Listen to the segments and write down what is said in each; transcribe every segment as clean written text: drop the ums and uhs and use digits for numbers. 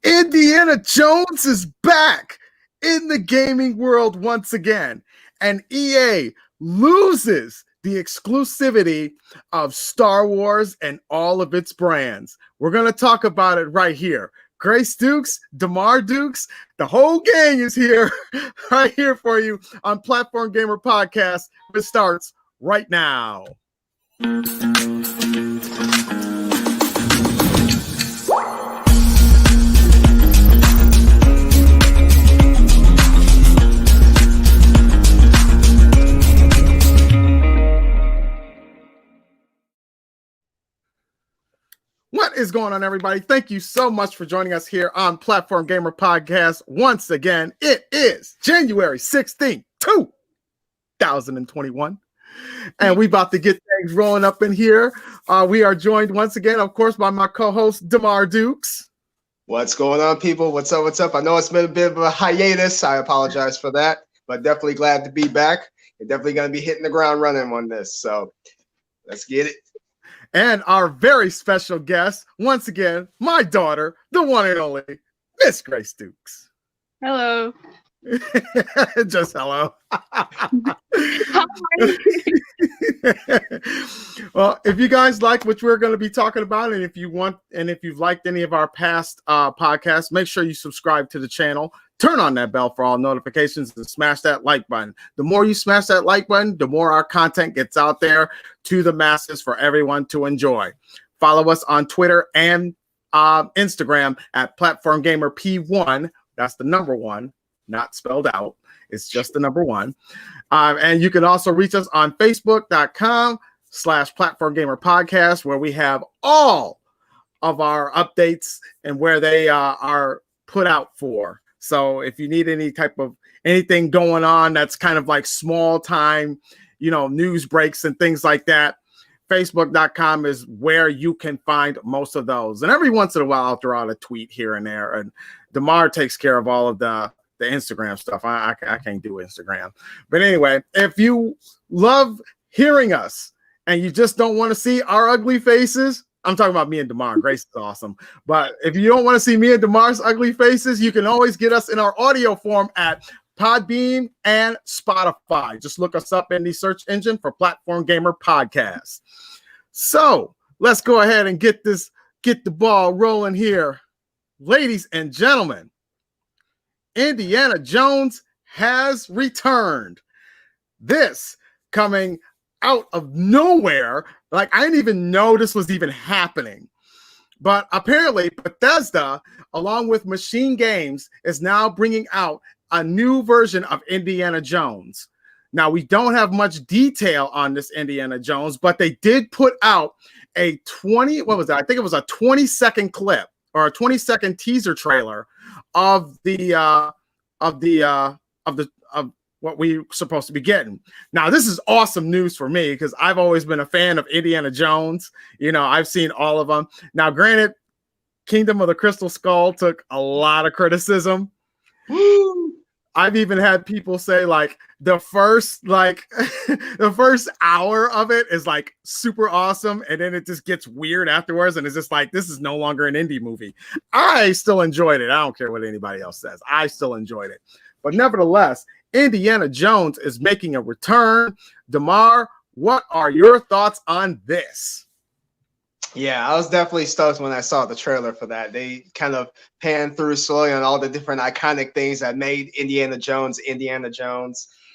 Indiana Jones is back in the gaming world once again, and EA loses the exclusivity of Star Wars and all of its brands. We're going to talk about it right here. Grace Dukes, DeMar Dukes, the whole gang is here, right here for you on Platform Gamer Podcast, which starts right now. What is going on, everybody? Thank you so much for joining us here on Platform Gamer Podcast. Once again, it is January 16th, 2021. And we about to get things rolling up in here. We are joined once again, of course, by my co-host, DeMar Dukes. What's going on, people? What's up? What's up? I know it's been a bit of a hiatus. I apologize for that, but definitely glad to be back. You're definitely going to be hitting the ground running on this. So let's get it. And our very special guest, once again, my daughter, the one and only Miss Grace Dukes. Hello. Just hello. Well, if you guys like what we're going to be talking about, and if you've liked any of our past podcasts, make sure you subscribe to the channel. Turn on that bell for all notifications and smash that like button. The more you smash that like button, the more our content gets out there to the masses for everyone to enjoy. Follow us on Twitter and Instagram at Platform Gamer P1. That's the number 1, not spelled out. It's just the number 1. And you can also reach us on Facebook.com/Platform Gamer Podcast, where we have all of our updates and where they are put out for. So if you need any type of anything going on that's kind of like small time, news breaks and things like that, Facebook.com is where you can find most of those. And every once in a while, I'll throw out a tweet here and there. And DeMar takes care of all of the Instagram stuff. I can't do Instagram. But anyway, if you love hearing us and you just don't want to see our ugly faces, I'm talking about me and DeMar. Grace is awesome. But if you don't want to see me and DeMar's ugly faces, you can always get us in our audio form at Podbean and Spotify. Just look us up in the search engine for Platform Gamer Podcast. So let's go ahead and get the ball rolling here. Ladies and gentlemen, Indiana Jones has returned. This coming out of nowhere. Like, I didn't even know this was even happening. But apparently, Bethesda, along with Machine Games, is now bringing out a new version of Indiana Jones. Now, we don't have much detail on this Indiana Jones, but they did put out a 20-second clip or a 20-second teaser trailer of what we're supposed to be getting. Now, this is awesome news for me because I've always been a fan of Indiana Jones. I've seen all of them. Now, granted, Kingdom of the Crystal Skull took a lot of criticism. I've even had people say like the first hour of it is like super awesome, and then it just gets weird afterwards, and it's just like, this is no longer an indie movie. I still enjoyed it. I don't care what anybody else says. I still enjoyed it. But nevertheless, Indiana Jones is making a return. DeMar, what are your thoughts on this? Yeah, I was definitely stoked when I saw the trailer for that. They kind of panned through slowly on all the different iconic things that made Indiana Jones,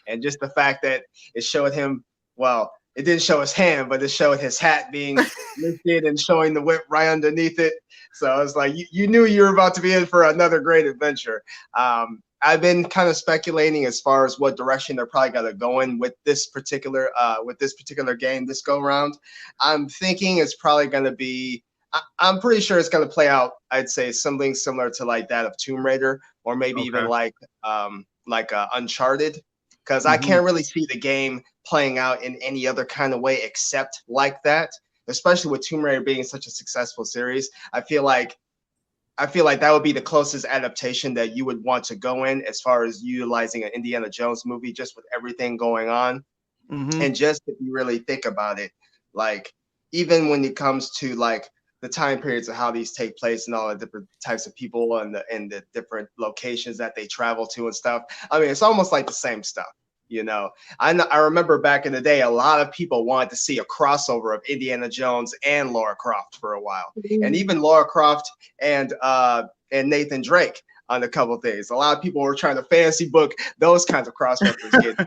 and just the fact that it showed him, well, it didn't show his hand, but it showed his hat being lifted and showing the whip right underneath it. So I was like, you knew you were about to be in for another great adventure. I've been kind of speculating as far as what direction they're probably going to go in with this particular game this go round. I'm thinking it's probably going to be, I'm pretty sure it's going to play out, I'd say, something similar to like that of Tomb Raider, or maybe even like Uncharted, because I can't really see the game playing out in any other kind of way except like that, especially with Tomb Raider being such a successful series. I feel like that would be the closest adaptation that you would want to go in as far as utilizing an Indiana Jones movie, just with everything going on. And just if you really think about it, like even when it comes to like the time periods of how these take place and all the different types of people and the different locations that they travel to and stuff. I mean, it's almost like the same stuff. I remember back in the day, a lot of people wanted to see a crossover of Indiana Jones and Lara Croft for a while, and even Lara Croft and Nathan Drake on a couple of things. A lot of people were trying to fantasy book those kinds of cross-reference games,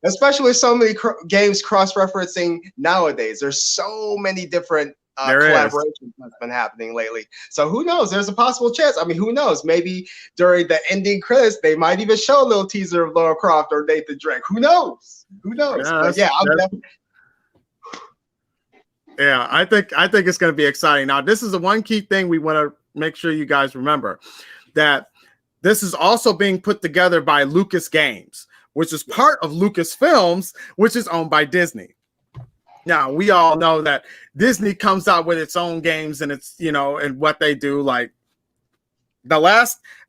especially so many games cross-referencing nowadays. There's so many different collaborations that's been happening lately. So who knows? There's a possible chance. I mean, who knows? Maybe during the ending credits, they might even show a little teaser of Lara Croft or Nathan Drake. Who knows? Who knows? But yeah, I think it's going to be exciting. Now, this is the one key thing we want to make sure you guys remember, that this is also being put together by Lucas Games, which is part of Lucasfilms, which is owned by Disney. Now, we all know that Disney comes out with its own games and it's, and what they do. Like what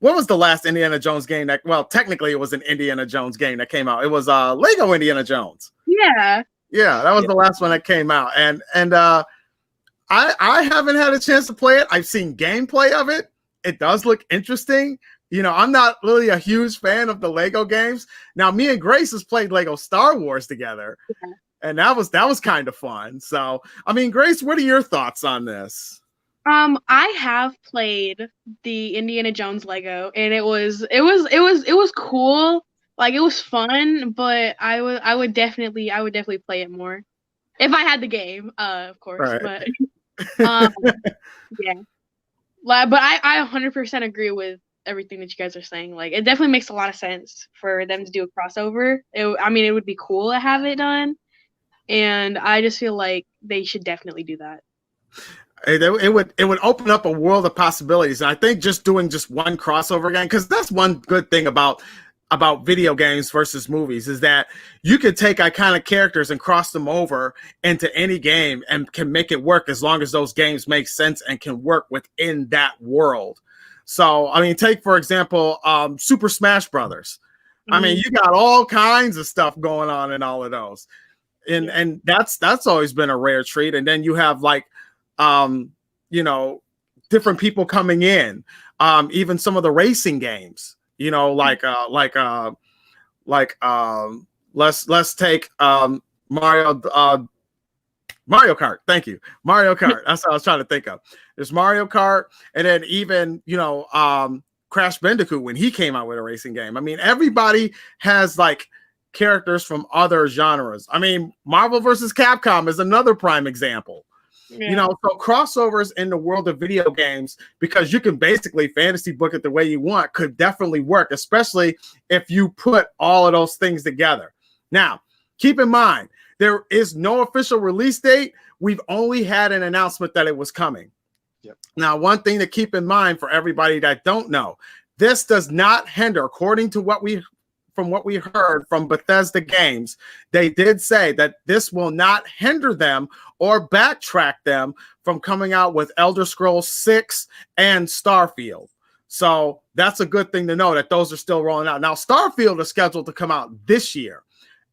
was the last Indiana Jones game technically it was an Indiana Jones game that came out. It was Lego Indiana Jones. Yeah. Yeah, that was the last one that came out. And I haven't had a chance to play it. I've seen gameplay of it. It does look interesting. I'm not really a huge fan of the Lego games. Now, me and Grace has played Lego Star Wars together. Yeah. And that was kind of fun. So, I mean, Grace, what are your thoughts on this? I have played the Indiana Jones Lego, and it was cool. Like, it was fun, but I would definitely play it more if I had the game, of course. Right. But yeah. But I 100% agree with everything that you guys are saying. Like, it definitely makes a lot of sense for them to do a crossover. It would be cool to have it done. And I just feel like they should definitely do that. It would open up a world of possibilities. And I think just doing just one crossover game, because that's one good thing about video games versus movies, is that you could take iconic characters and cross them over into any game and can make it work as long as those games make sense and can work within that world. So, I mean, take, for example, Super Smash Brothers. I mean, you got all kinds of stuff going on in all of those. And that's always been a rare treat. And then you have different people coming in, even some of the racing games, let's take Mario Kart. Thank you. Mario Kart. That's what I was trying to think of. There's Mario Kart. And then even, Crash Bandicoot, when he came out with a racing game. I mean, everybody has characters from other genres. I mean, Marvel versus Capcom is another prime example. Yeah. So crossovers in the world of video games, because you can basically fantasy book it the way you want, could definitely work, especially if you put all of those things together. Now, keep in mind, there is no official release date. We've only had an announcement that it was coming. Yep. Now, one thing to keep in mind for everybody that don't know, this does not hinder, according to what we heard from Bethesda Games, they did say that this will not hinder them or backtrack them from coming out with Elder Scrolls 6 and Starfield. So that's a good thing to know, that those are still rolling out. Now, Starfield is scheduled to come out this year.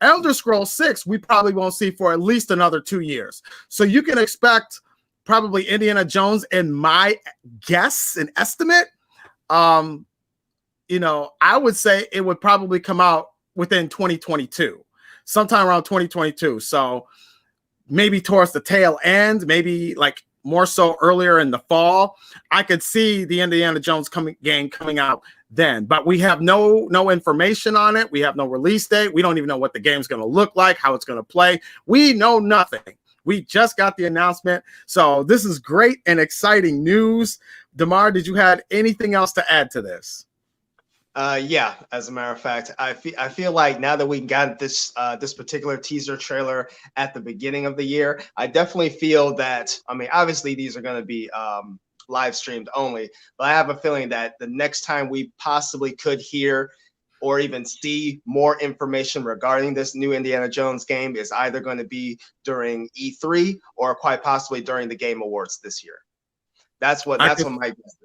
Elder Scrolls 6, we probably won't see for at least another 2 years. So you can expect probably Indiana Jones, in my guess and estimate, I would say it would probably come out within 2022, sometime around 2022. So maybe towards the tail end, maybe more so earlier in the fall. I could see the Indiana Jones game coming out then, but we have no information on it. We have no release date. We don't even know what the game's going to look like, how it's going to play. We know nothing. We just got the announcement. So this is great and exciting news. Damar, did you have anything else to add to this? Yeah, as a matter of fact, I feel like now that we got this particular teaser trailer at the beginning of the year, I definitely feel that, I mean, obviously these are going to be live streamed only, but I have a feeling that the next time we possibly could hear or even see more information regarding this new Indiana Jones game is either going to be during E3 or quite possibly during the Game Awards this year. That's what my guess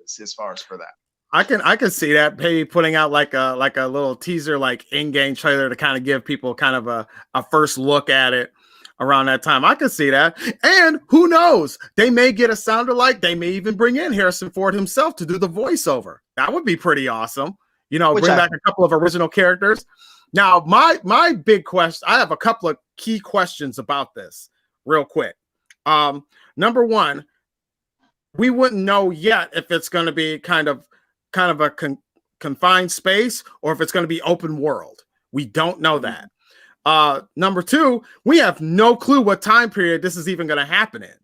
is as far as for that. I can see that, maybe putting out like a little teaser, in-game trailer to kind of give people kind of a first look at it. around that time. I could see that. And who knows? They may get a sound alike. They may even bring in Harrison Ford himself to do the voiceover. That would be pretty awesome. You know, bring back a couple of original characters. Now, my big question, I have a couple of key questions about this real quick. Number one, we wouldn't know yet if it's going to be kind of a confined space or if it's going to be open world. We don't know that. Number two, we have no clue what time period this is even going to happen in.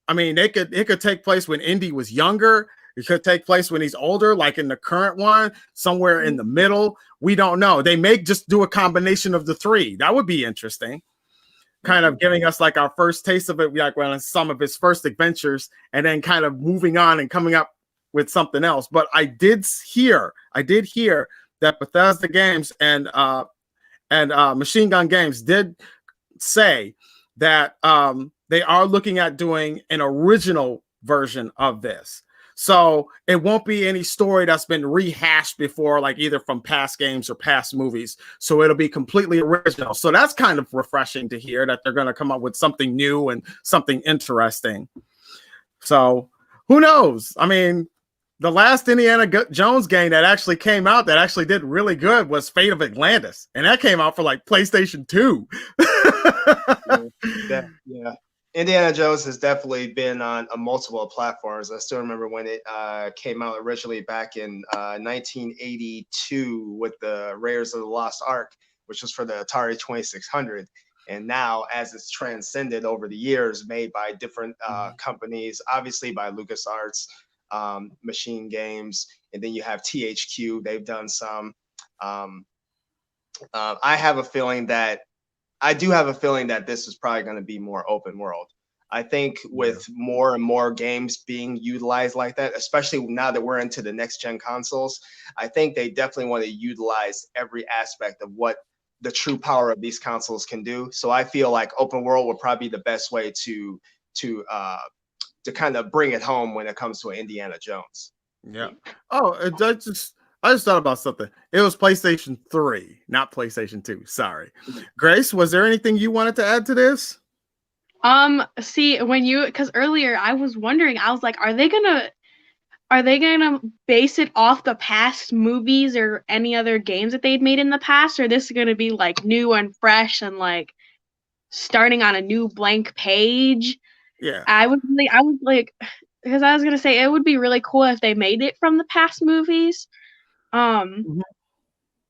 I mean, it could take place when Indy was younger. It could take place when he's older, like in the current one, somewhere in the middle. We don't know. They may just do a combination of the three. That would be interesting. Kind of giving us like our first taste of it, like when some of his first adventures, and then kind of moving on and coming up with something else. But I did hear that Bethesda Games and Machine Gun Games did say that they are looking at doing an original version of this. So it won't be any story that's been rehashed before, like either from past games or past movies. So it'll be completely original. So that's kind of refreshing to hear that they're going to come up with something new and something interesting. So who knows? I mean, the last Indiana Jones game that actually came out that actually did really good was Fate of Atlantis. And that came out for like PlayStation 2. Yeah. Indiana Jones has definitely been on multiple platforms. I still remember when it came out originally back in 1982 with the Raiders of the Lost Ark, which was for the Atari 2600. And now, as it's transcended over the years, made by different companies, obviously by LucasArts, Machine Games, and then you have THQ. They've done some. I do have a feeling that this is probably going to be more open world. I think with more and more games being utilized like that, especially now that we're into the next gen consoles, I think they definitely want to utilize every aspect of what the true power of these consoles can do. So I feel like open world would probably be the best way to kind of bring it home when it comes to Indiana Jones. Yeah. Oh, I just thought about something. It was PlayStation 3, not PlayStation 2. Sorry. Grace, was there anything you wanted to add to this? See, because earlier I was wondering, I was like, are they gonna base it off the past movies or any other games that they'd made in the past, or this is gonna be like new and fresh and like starting on a new blank page? Yeah. I was like, because I was gonna say it would be really cool if they made it from the past movies.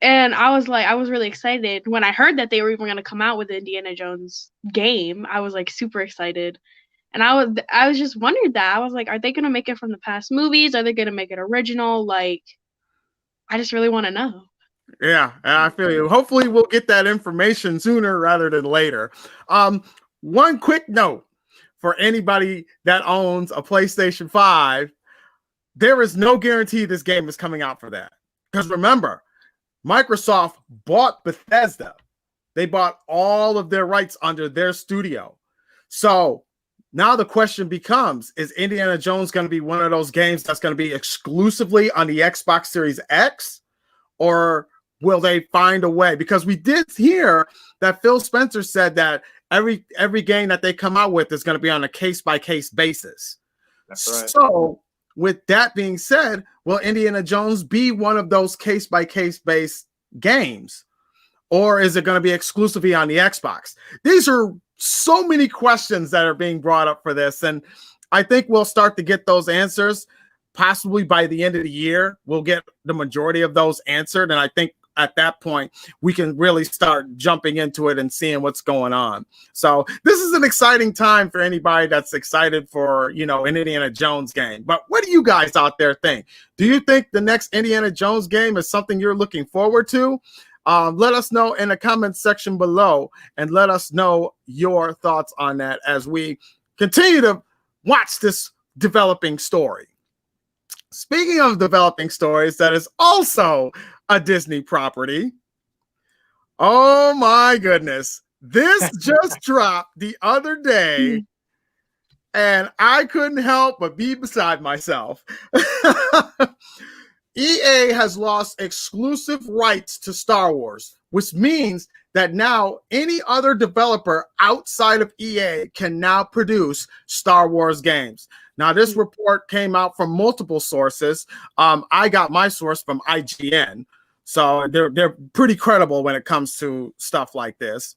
And I was really excited when I heard that they were even going to come out with the Indiana Jones game. I was like super excited. And I was just wondering that. I was like, are they going to make it from the past movies? Are they going to make it original? Like, I just really want to know. Yeah, I feel you. Hopefully we'll get that information sooner rather than later. One quick note for anybody that owns a PlayStation 5, there is no guarantee this game is coming out for that. Because remember, Microsoft bought Bethesda. They bought all of their rights under their studio. So now the question becomes, is Indiana Jones going to be one of those games that's going to be exclusively on the Xbox Series X? Or will they find a way? Because we did hear that Phil Spencer said that every game that they come out with is going to be on a case-by-case basis. That's right. So with that being said, will Indiana Jones be one of those case-by-case based games? Or is it going to be exclusively on the Xbox? These are so many questions that are being brought up for this. And I think we'll start to get those answers possibly by the end of the year. We'll get the majority of those answered. And I think at that point, we can really start jumping into it and seeing what's going on. So this is an exciting time for anybody that's excited for, an Indiana Jones game. But what do you guys out there think? Do you think the next Indiana Jones game is something you're looking forward to? Let us know in the comments section below and let us know your thoughts on that as we continue to watch this developing story. Speaking of developing stories, that is also a Disney property. Oh my goodness. This just dropped the other day and I couldn't help but be beside myself. EA has lost exclusive rights to Star Wars, which means that now any other developer outside of EA can now produce Star Wars games. Now, this report came out from multiple sources. I got my source from IGN, so they're pretty credible when it comes to stuff like this.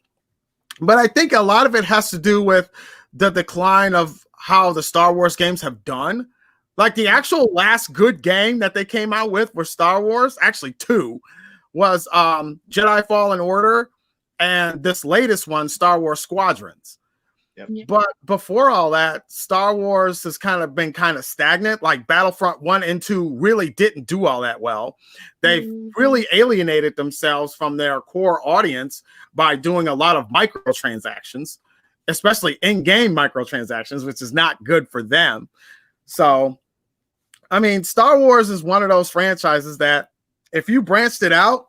But I think a lot of it has to do with the decline of how the Star Wars games have done. Like the actual last good game that they came out with for Star Wars, actually two, was Jedi Fallen Order and this latest one, Star Wars Squadrons. Yep. But before all that, Star Wars has kind of been kind of stagnant. Like Battlefront 1 and 2 really didn't do all that well. They've really alienated themselves from their core audience by doing a lot of microtransactions, especially in-game microtransactions, which is not good for them. So, I mean, Star Wars is one of those franchises that if you branched it out,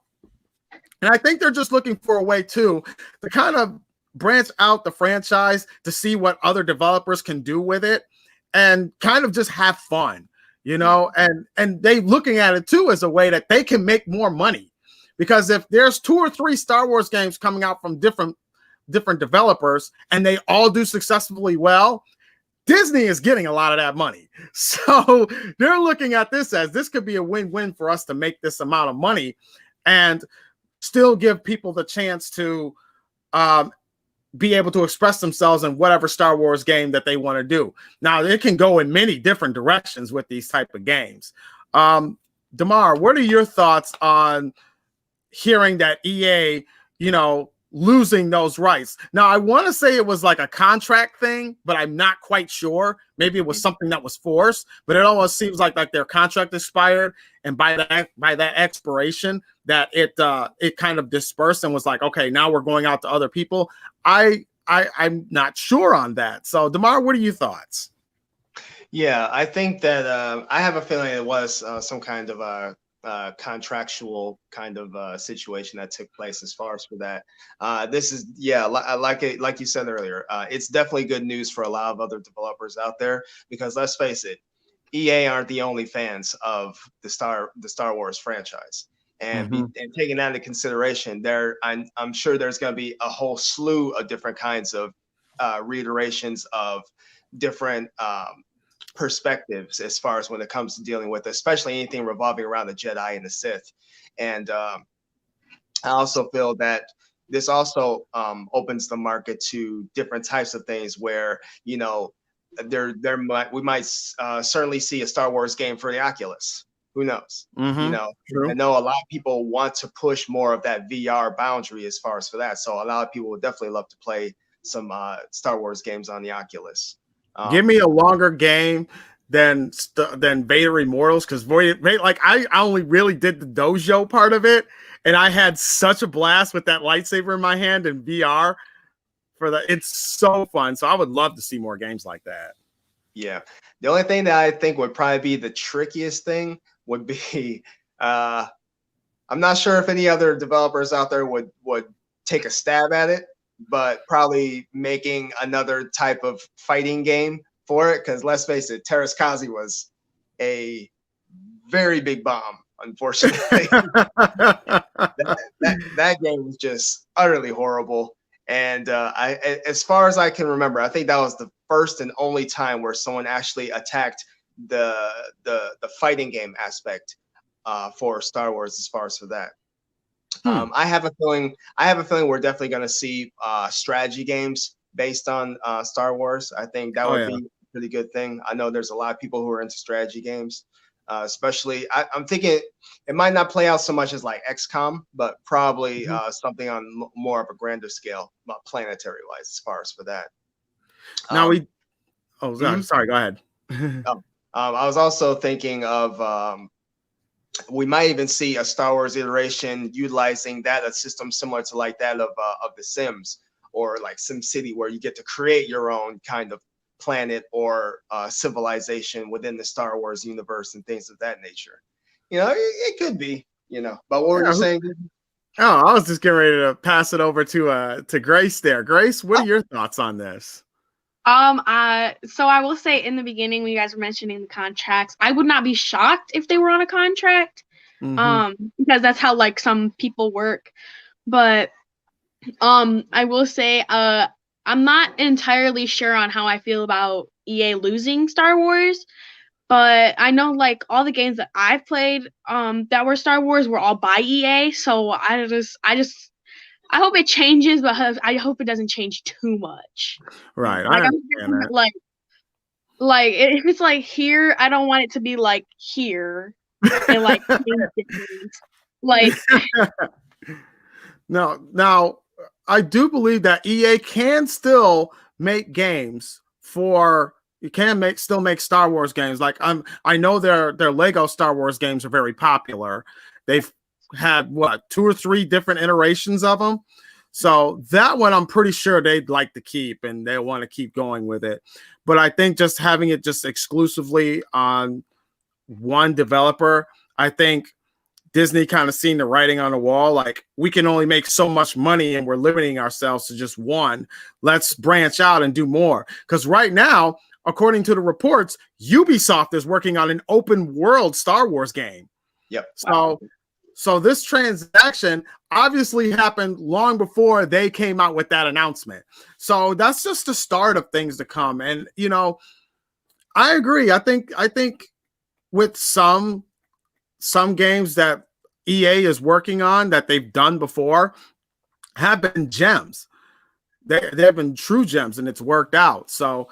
and I think they're just looking for a way too to kind of branch out the franchise to see what other developers can do with it and kind of just have fun, you know, and they looking at it too as a way that they can make more money, because if there's 2 or 3 Star Wars games coming out from different developers and they all do successfully well, Disney is getting a lot of that money. So they're looking at this as this could be a win-win for us to make this amount of money and still give people the chance to be able to express themselves in whatever Star Wars game that they want to do. Now, it can go in many different directions with these type of games. Damar, what are your thoughts on hearing that EA, you know, losing those rights? Now, I want to say it was like a contract thing, but I'm not quite sure. Maybe it was something that was forced, but it almost seems like their contract expired, and by that expiration, that it kind of dispersed and was like, okay, now we're going out to other people. I'm not sure on that. So, Damar, what are your thoughts? Yeah, I think that I have a feeling it was some kind of contractual kind of situation that took place as far as for that. This is, yeah, like you said earlier, it's definitely good news for a lot of other developers out there, because let's face it, EA aren't the only fans of the Star Wars franchise. And, and taking that into consideration, I'm sure there's going to be a whole slew of different kinds of reiterations of different perspectives as far as when it comes to dealing with, especially anything revolving around the Jedi and the Sith. And I also feel that this also opens the market to different types of things where, you know, we might certainly see a Star Wars game for the Oculus. Who knows? You know, True. I know a lot of people want to push more of that VR boundary as far as for that. So a lot of people would definitely love to play some Star Wars games on the Oculus. Give me a longer game than Vader Immortals, because like I only really did the dojo part of it, and I had such a blast with that lightsaber in my hand in VR. It's so fun. So I would love to see more games like that. Yeah, the only thing that I think would probably be the trickiest thing would be I'm not sure if any other developers out there would take a stab at it, but probably making another type of fighting game for it, because let's face it, Terraskazi was a very big bomb, unfortunately. that game was just utterly horrible. And as far as I can remember, I think that was the first and only time where someone actually attacked the fighting game aspect for Star Wars as far as for that. I have a feeling we're definitely going to see strategy games based on Star Wars. I think that would be a pretty good thing. I know there's a lot of people who are into strategy games, especially I'm thinking it might not play out so much as like XCOM, but probably something on more of a grander scale, planetary wise, as far as for that. Now sorry, go ahead. I was also thinking of we might even see a Star Wars iteration utilizing a system similar to like that of The Sims or like SimCity, where you get to create your own kind of planet or civilization within the Star Wars universe and things of that nature. You know, it could be, you know. But what were you saying? Oh, I was just getting ready to pass it over to Grace there. Grace, what are your thoughts on this? So I will say in the beginning, when you guys were mentioning the contracts, I would not be shocked if they were on a contract, because that's how like some people work. But I will say I'm not entirely sure on how I feel about EA losing Star Wars, but I know like all the games that I've played that were Star Wars were all by EA, so I hope it changes, but I hope it doesn't change too much. Right. Like I I'm understand that. like if it's like here, I don't want it to be like here and like change things. Like No, now I do believe that EA can still make games for you can still make Star Wars games. Like I know their Lego Star Wars games are very popular. They've had what 2 or 3 different iterations of them. So that one I'm pretty sure they'd like to keep and they want to keep going with it. But I think just having it just exclusively on one developer, I think Disney kind of seen the writing on the wall. Like, we can only make so much money and we're limiting ourselves to just one. Let's branch out and do more. Because right now, according to the reports, Ubisoft is working on an open world Star Wars game. Yep. So this transaction obviously happened long before they came out with that announcement. So that's just the start of things to come. And, you know, I agree. I think with some games that EA is working on that they've done before have been gems. They've been true gems and it's worked out. So,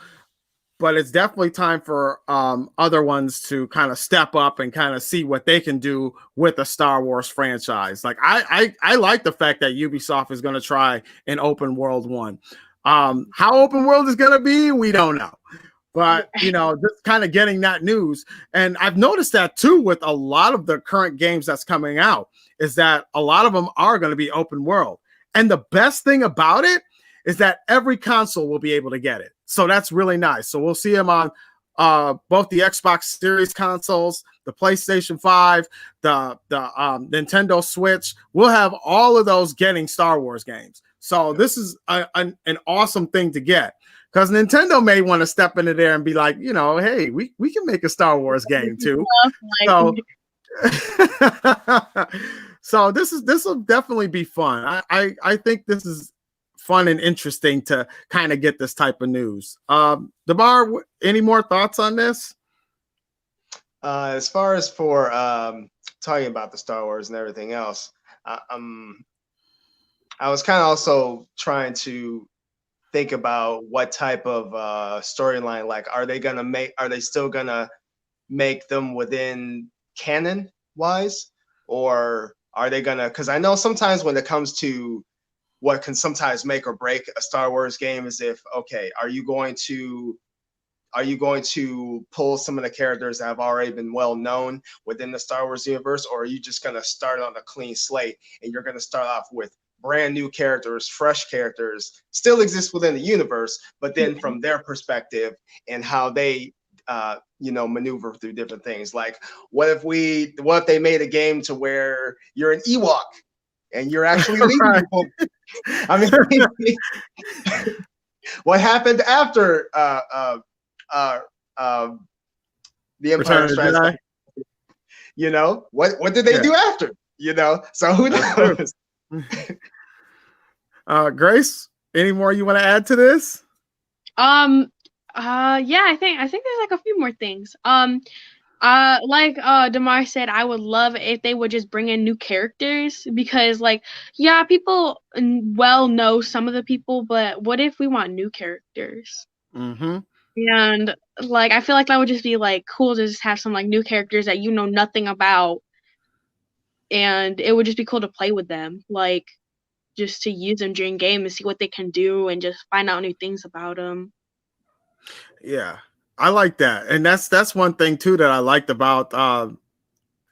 but it's definitely time for other ones to kind of step up and kind of see what they can do with a Star Wars franchise. Like I like the fact that Ubisoft is going to try an open world one. How open world is going to be, we don't know. But, you know, just kind of getting that news. And I've noticed that too with a lot of the current games that's coming out is that a lot of them are going to be open world. And the best thing about it is that every console will be able to get it. So that's really nice. So we'll see them on both the Xbox Series consoles, the PlayStation 5, the Nintendo Switch. We'll have all of those getting Star Wars games. So this is an awesome thing to get. Because Nintendo may want to step into there and be like, you know, hey, we can make a Star Wars game too. So, so this will definitely be fun. I think this is fun and interesting to kind of get this type of news. Damar, any more thoughts on this? As far as for talking about the Star Wars and everything else, I was kind of also trying to think about what type of storyline, like, are they still gonna make them within canon wise, or are they gonna, because I know sometimes when it comes to what can sometimes make or break a Star Wars game is if, okay, are you going to pull some of the characters that have already been well known within the Star Wars universe, or are you just going to start on a clean slate and you're going to start off with brand new characters, fresh characters, still exist within the universe, but then from their perspective and how they maneuver through different things. Like, what if they made a game to where you're an Ewok and you're actually leading people? I mean, what happened after the Empire Strikes Back? You know, what did they do after? You know, so who knows? Grace, any more you want to add to this? Yeah, I think there's like a few more things. Like Damar said, I would love if they would just bring in new characters, because like, yeah, people well know some of the people, but what if we want new characters? Mm-hmm. And like, I feel like that would just be like cool to just have some like new characters that you know nothing about, and it would just be cool to play with them, like just to use them during game and see what they can do and just find out new things about them. Yeah, I like that. And that's one thing too that I liked about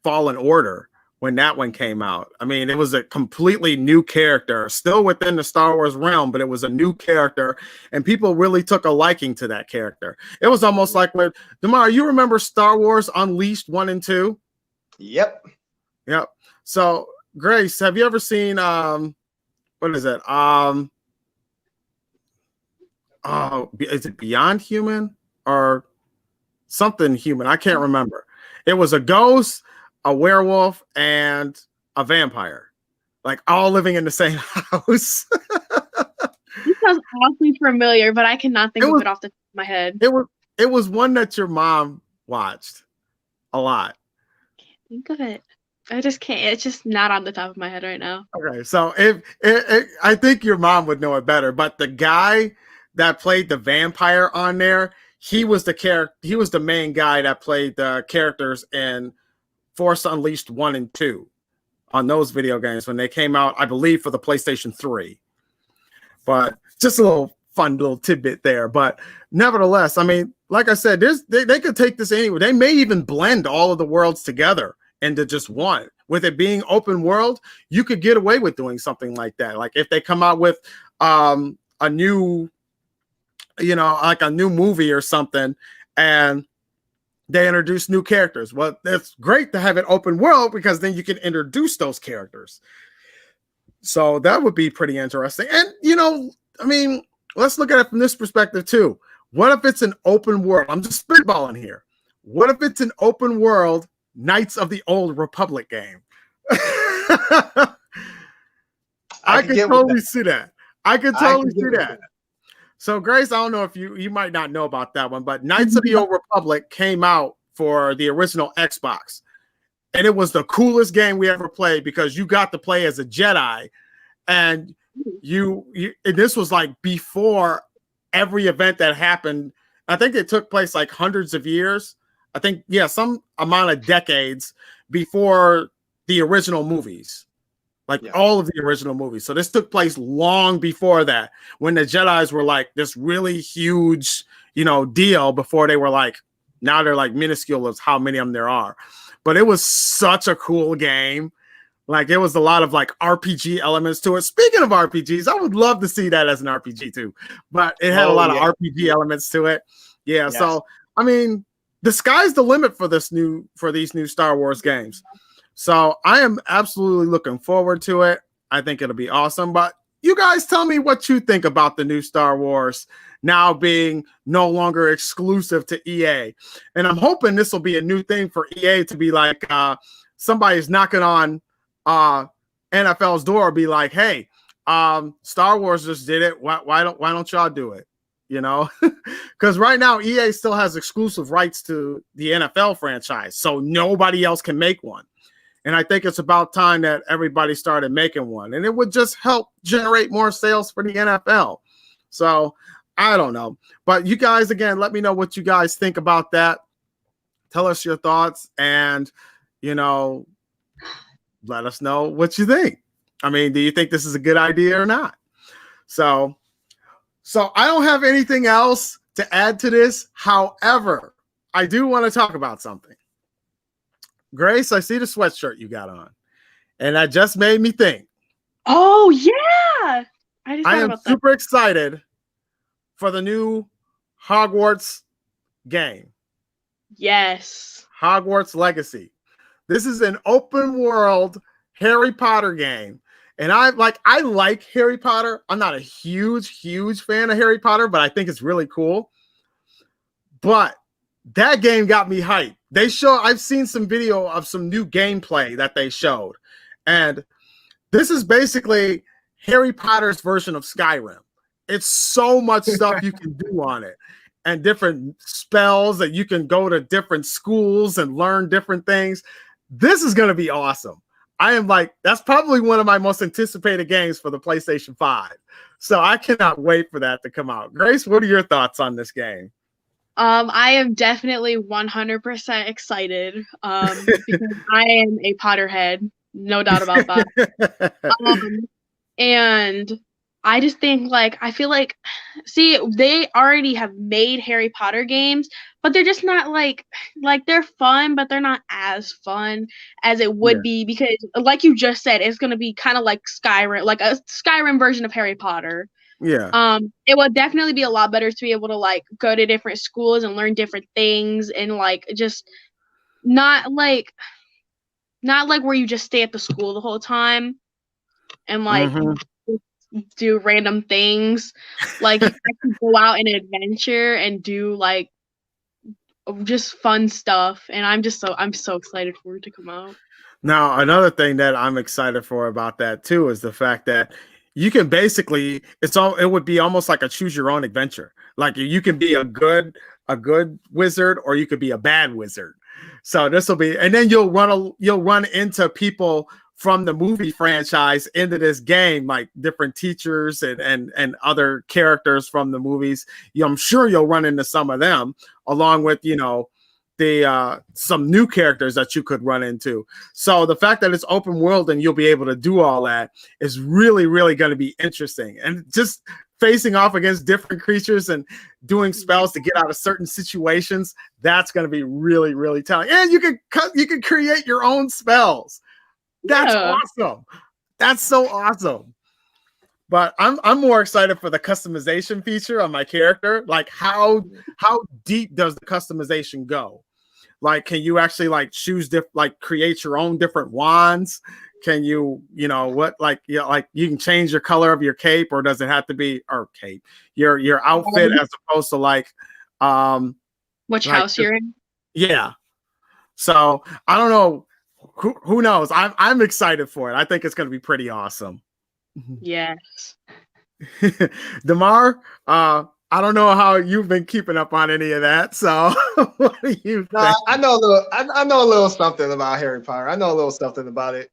Fallen Order when that one came out. I mean, it was a completely new character, still within the Star Wars realm, but it was a new character, and people really took a liking to that character. It was almost like when Damar, you remember Star Wars Unleashed 1 and 2? Yep. So, Grace, have you ever seen what is it? Is it Beyond Human or something human? I can't remember. It was a ghost, a werewolf, and a vampire. like all living in the same house. This sounds awfully familiar, but I cannot think It of was it off the top of my head. it was one that your mom watched a lot. Think of it. I just can't. It's just not on the top of my head right now. Okay, so I think your mom would know it better, but the guy that played the vampire on there, he was the main guy that played the characters in Force Unleashed 1 and 2 on those video games when they came out, I believe, for the PlayStation 3. But just a little fun little tidbit there. But nevertheless, I mean, like I said, they could take this anywhere. They may even blend all of the worlds together into just one. With it being open world, you could get away with doing something like that. Like if they come out with a new, like a new movie or something, and they introduce new characters. Well, it's great to have it open world because then you can introduce those characters. So that would be pretty interesting. And, I mean, let's look at it from this perspective too. What if it's an open world? I'm just spitballing here. What if it's an open world Knights of the Old Republic game? I could totally see that. I could totally see that. So, Grace, I don't know if you might not know about that one, but Knights of the Old Republic came out for the original Xbox. And it was the coolest game we ever played because you got to play as a Jedi. And and this was like before every event that happened. I think it took place like hundreds of years. I think, some amount of decades before the original movies, all of the original movies. So this took place long before that, when the Jedis were like this really huge, deal before they were like, now they're like minuscule as how many of them there are. But it was such a cool game. Like it was a lot of like RPG elements to it. Speaking of RPGs, I would love to see that as an RPG too, but it had a lot of RPG elements to it. Yeah. Yes. So, I mean, the sky's the limit for these new Star Wars games. So I am absolutely looking forward to it. I think it'll be awesome. But you guys tell me what you think about the new Star Wars now being no longer exclusive to EA. And I'm hoping this will be a new thing for EA to be like somebody's knocking on NFL's door, be like, hey, Star Wars just did it. Why don't y'all do it? Because right now EA still has exclusive rights to the NFL franchise, so nobody else can make one. And I think it's about time that everybody started making one, and it would just help generate more sales for the NFL. So I don't know, but you guys, again, let me know what you guys think about that. Tell us your thoughts, and let us know what you think. I mean, do you think this is a good idea or not? So I don't have anything else to add to this. However, I do want to talk about something. Grace, I see the sweatshirt you got on, and that just made me think. Oh, yeah. I am super excited for the new Hogwarts game. Yes. Hogwarts Legacy. This is an open world Harry Potter game. And I like Harry Potter. I'm not a huge fan of Harry Potter, but I think it's really cool. But that game got me hyped. I've seen some video of some new gameplay that they showed. And this is basically Harry Potter's version of Skyrim. It's so much stuff you can do on it, and different spells that you can go to different schools and learn different things. This is going to be awesome. I am that's probably one of my most anticipated games for the PlayStation 5. So I cannot wait for that to come out. Grace, what are your thoughts on this game? I am definitely 100% excited because I am a Potterhead, no doubt about that. And I just think I feel they already have made Harry Potter games, but they're just not like they're fun, but they're not as fun as it would be, because like you just said, it's going to be kind of like Skyrim, like a Skyrim version of Harry Potter. Yeah. It would definitely be a lot better to be able to go to different schools and learn different things, and just not where you just stay at the school the whole time and do random things. I can go out and adventure and do just fun stuff, and I'm so excited for it to come out. Now, another thing that I'm excited for about that too is the fact that you can basically it would be almost like a choose your own adventure. Like you can be a good wizard or you could be a bad wizard. So this will be, and then you'll run into people from the movie franchise into this game, like different teachers and other characters from the movies. I'm sure you'll run into some of them along with, the some new characters that you could run into. So the fact that it's open world and you'll be able to do all that is really, really going to be interesting. And just facing off against different creatures and doing spells to get out of certain situations, that's going to be really, really telling. And you can create your own spells. That's awesome. That's so awesome. But I'm more excited for the customization feature on my character. Like how deep does the customization go? Like, can you actually like choose create your own different wands? Can you, you can change your color of your cape, or does it have to be your outfit as opposed to which house you're in? Yeah. So I don't know. Who knows? I'm excited for it. I think it's going to be pretty awesome. Yes. Damar, I don't know how you've been keeping up on any of that. So what do you think? I know a little something about Harry Potter. I know a little something about it.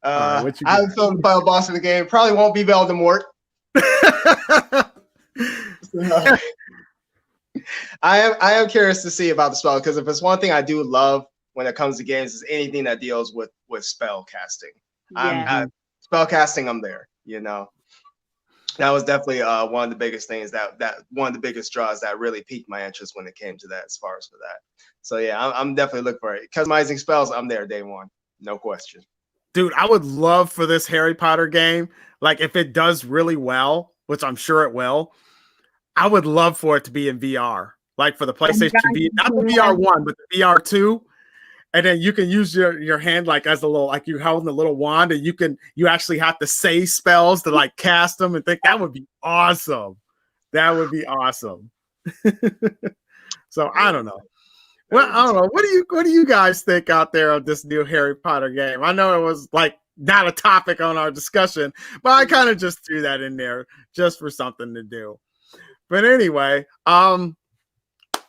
I haven't filled the final boss of the game. Probably won't be Voldemort. So, I am curious to see about the spell, because if it's one thing I do love when it comes to games is anything that deals with spell casting. Yeah. Spell casting, I'm there. That was definitely one of the biggest things that one of the biggest draws that really piqued my interest when it came to that. As far as for that, so yeah, I'm definitely looking for it. Customizing spells, I'm there day one, no question. Dude, I would love for this Harry Potter game, like if it does really well, which I'm sure it will, I would love for it to be in VR, like for the PlayStation VR, not the VR 1, but the VR 2. And then you can use your hand like as a little, like you're holding a little wand, and you actually have to say spells to like cast them, and think that would be awesome. That would be awesome. So I don't know. Well, I don't know. What do you guys think out there of this new Harry Potter game? I know it was like not a topic on our discussion, but I kind of just threw that in there just for something to do. But anyway,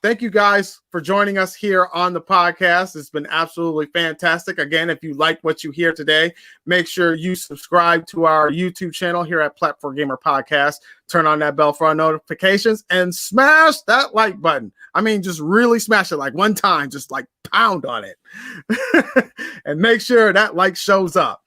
thank you guys for joining us here on the podcast. It's been absolutely fantastic. Again, if you like what you hear today, make sure you subscribe to our YouTube channel here at Platform Gamer Podcast. Turn on that bell for our notifications and smash that like button. I mean, just really smash it like one time, just like pound on it. And make sure that like shows up.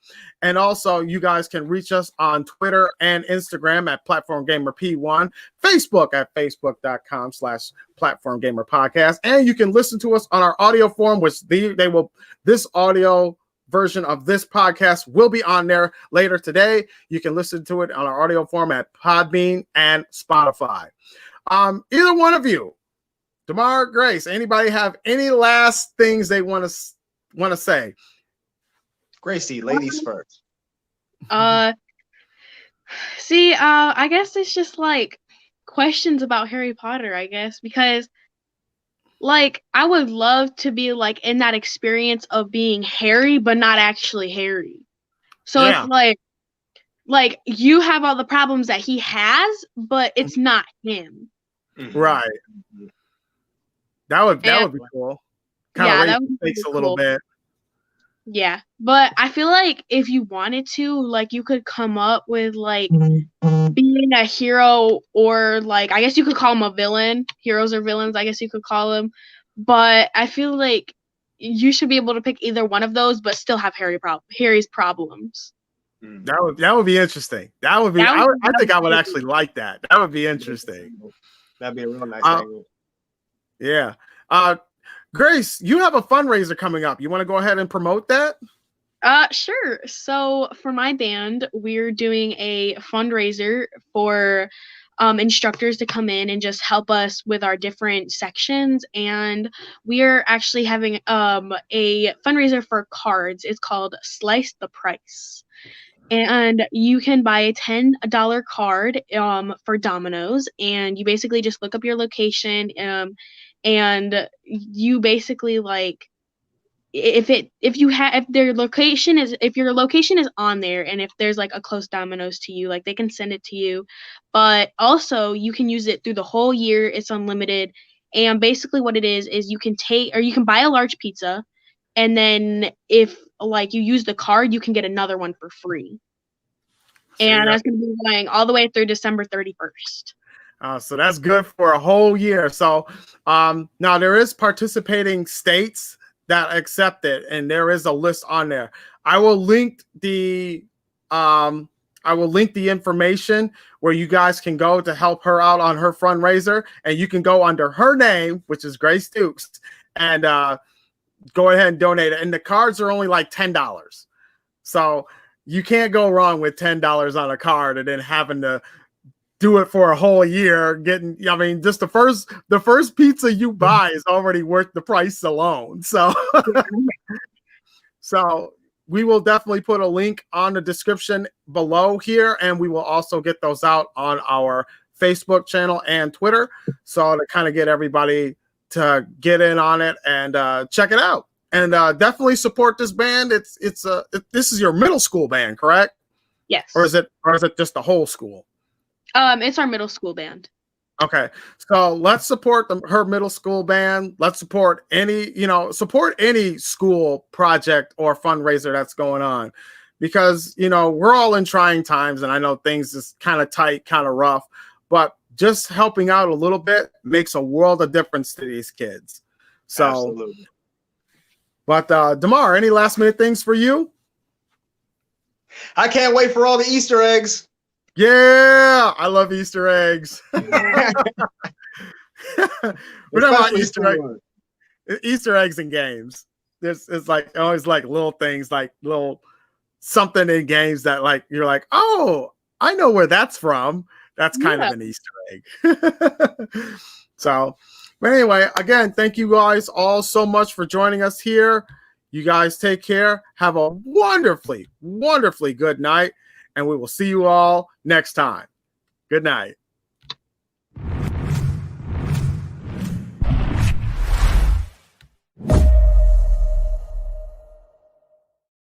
And also, you guys can reach us on Twitter and Instagram at Platform Gamer P1, Facebook at facebook.com/Platform Gamer Podcast. And you can listen to us on our audio form, which this audio version of this podcast will be on there later today. You can listen to it on our audio form at Podbean and Spotify. Either one of you, Damar, Grace, anybody have any last things they want to say? Gracie, ladies first. I guess it's just like questions about Harry Potter, I guess, because like I would love to be like in that experience of being Harry, but not actually Harry. So it's like you have all the problems that he has, but it's not him. Right. That would be cool. That takes a little bit. Yeah, but I feel like if you wanted to, like, you could come up with, like, being a hero, or, like, I guess you could call him a villain. Heroes or villains, I guess you could call them. But I feel like you should be able to pick either one of those, but still have Harry's problems. That would be interesting. I think I would actually like that. That would be interesting. That'd be a real nice thing. Yeah. Grace, you have a fundraiser coming up. You want to go ahead and promote that? Sure. So for my band, we're doing a fundraiser for instructors to come in and just help us with our different sections. And we are actually having a fundraiser for cards. It's called Slice the Price. And you can buy a $10 card for Domino's, and you basically just look up your location, and you basically like if you have if their location is if your location is on there, and if there's like a close Domino's to you, like they can send it to you. But also you can use it through the whole year. It's unlimited. And basically what it is you can take, or you can buy a large pizza, and then if like you use the card, you can get another one for free. And that's going to be going all the way through December 31st. So that's good for a whole year. So now there is participating states that accept it, and there is a list on there. I will link the information where you guys can go to help her out on her fundraiser, and you can go under her name, which is Grace Dukes, and go ahead and donate it. And the cards are only like $10. So you can't go wrong with $10 on a card and then having to do it for a whole year. I mean, just the first pizza you buy is already worth the price alone. So, so we will definitely put a link on the description below here, and we will also get those out on our Facebook channel and Twitter. So to kind of get everybody to get in on it and check it out, and definitely support this band. This is your middle school band, correct? Yes. Or is it just the whole school? It's our middle school band. Okay, so let's support her middle school band. Let's support any school project or fundraiser that's going on, because we're all in trying times, and I know things is kind of tight, kind of rough, but just helping out a little bit makes a world of difference to these kids. So, absolutely. But Damar, any last minute things for you? I can't wait for all the Easter eggs. Yeah, I love Easter eggs. We're talking about Easter eggs in games. It's like always like little things, like little something in games that like you're like, oh, I know where that's from. That's kind of an Easter egg. So, but anyway, again, thank you guys all so much for joining us here. You guys take care. Have a wonderfully, wonderfully good night. And we will see you all next time. Good night.